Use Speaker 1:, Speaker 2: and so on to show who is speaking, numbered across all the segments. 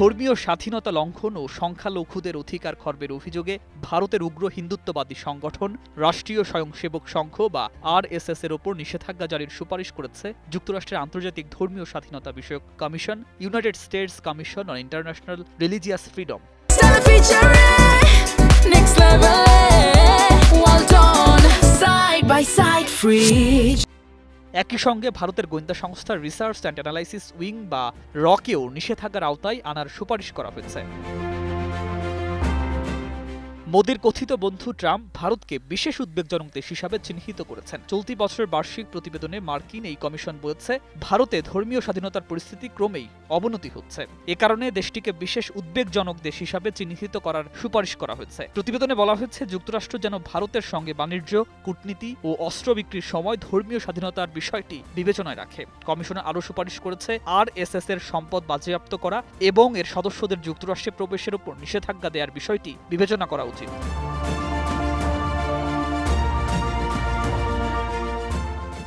Speaker 1: ধর্মীয় স্বাধীনতা লঙ্ঘন ও সংখ্যালঘুদের অধিকার খর্বের অভিযোগে ভারতের উগ্র হিন্দুত্ববাদী সংগঠন রাষ্ট্রীয় স্বয়ংসেবক সংঘ বা আরএসএস এর ওপর নিষেধাজ্ঞা জারির সুপারিশ করেছে যুক্তরাষ্ট্রের আন্তর্জাতিক ধর্মীয় স্বাধীনতা বিষয়ক commission, United states commission on international religious freedom. একই সঙ্গে ভারতের গোয়েন্দা সংস্থা রিসার্চ অ্যান্ড অ্যানালাইসিস উইং বা রকেও নিষেধাজ্ঞার আওতায় আনার সুপারিশ করা হয়েছে। মোদির কথিত বন্ধু ট্রাম্প ভারতকে বিশেষ উদ্বেগজনক দেশ হিসাবে চিহ্নিত করেছেন। চলতি বছরের বার্ষিক প্রতিবেদনে মার্কিন এই কমিশন বলেছে, ভারতে ধর্মীয় স্বাধীনতার পরিস্থিতি ক্রমেই অবনতি হচ্ছে। এ কারণে দেশটিকে বিশেষ উদ্বেগজনক দেশ হিসাবে চিহ্নিত করার সুপারিশ করা হয়েছে। প্রতিবেদনে বলা হয়েছে, যুক্তরাষ্ট্র যেন ভারতের সঙ্গে বাণিজ্য, কূটনীতি ও অস্ত্র বিক্রির সময় ধর্মীয় স্বাধীনতার বিষয়টি বিবেচনায় রাখে। কমিশনে আরও সুপারিশ করেছে আরএসএস এর সম্পদ বাজেয়াপ্ত করা এবং এর সদস্যদের যুক্তরাষ্ট্রে প্রবেশের উপর নিষেধাজ্ঞা দেওয়ার বিষয়টি বিবেচনা করা উচিত।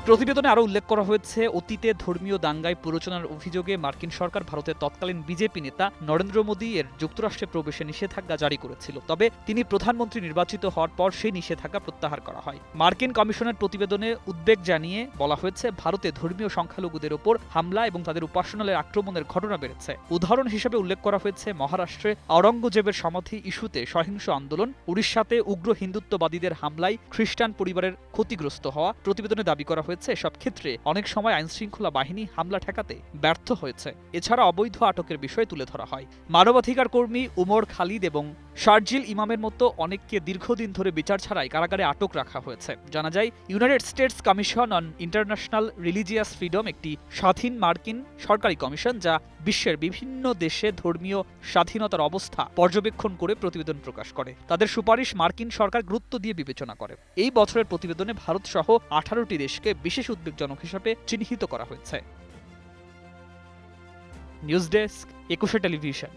Speaker 1: প্রতিবেদনে আরও উল্লেখ করা হয়েছে, অতীতে ধর্মীয় দাঙ্গায় প্ররোচনার অভিযোগে মার্কিন সরকার ভারতের তৎকালীন বিজেপি নেতা নরেন্দ্র মোদী এর যুক্তরাষ্ট্রে প্রবেশে নিষেধাজ্ঞা জারি করেছিল। তবে তিনি প্রধানমন্ত্রী নির্বাচিত হওয়ার পর সেই নিষেধাজ্ঞা প্রত্যাহার করা হয়। মার্কিন কমিশনের প্রতিবেদনে উদ্বেগ জানিয়ে বলা হয়েছে, ভারতে ধর্মীয় সংখ্যালঘুদের ওপর হামলা এবং তাদের উপাসনালয়ের আক্রমণের ঘটনা বেড়েছে। উদাহরণ হিসেবে উল্লেখ করা হয়েছে, মহারাষ্ট্রে আওরঙ্গজেবের সমাধি ইস্যুতে সহিংস আন্দোলন, উড়িষ্যাতে উগ্র হিন্দুত্ববাদীদের হামলায় খ্রিস্টান পরিবারের ক্ষতিগ্রস্ত হওয়া। প্রতিবেদনে দাবি করা হয়েছে, এসব ক্ষেত্রে অনেক সময় আইনশৃঙ্খলা বাহিনী হামলা ঠেকাতে ব্যর্থ হয়েছে। এছাড়া অবৈধ আটকের বিষয় তুলে ধরা হয়। মানবাধিকার কর্মী উমর খালিদ এবং শারজিল ইমামের মতো অনেককে দীর্ঘদিন ধরে বিচার ছাড়াই কারাগারে আটক রাখা হয়েছে। জানা যায়, United states commission on international religious freedom একটি স্বাধীন মার্কিন সরকারি কমিশন, যা বিশ্বের বিভিন্ন দেশে ধর্মীয় স্বাধীনতার অবস্থা পর্যবেক্ষণ করে প্রতিবেদন প্রকাশ করে। তাদের সুপারিশ মার্কিন সরকার গুরুত্ব দিয়ে বিবেচনা করে। এই বছরের প্রতিবেদনে ভারত সহ 18টি দেশকে বিশেষ উদ্বেগজনক হিসেবে চিহ্নিত করা হয়েছে। News desk, 21 television.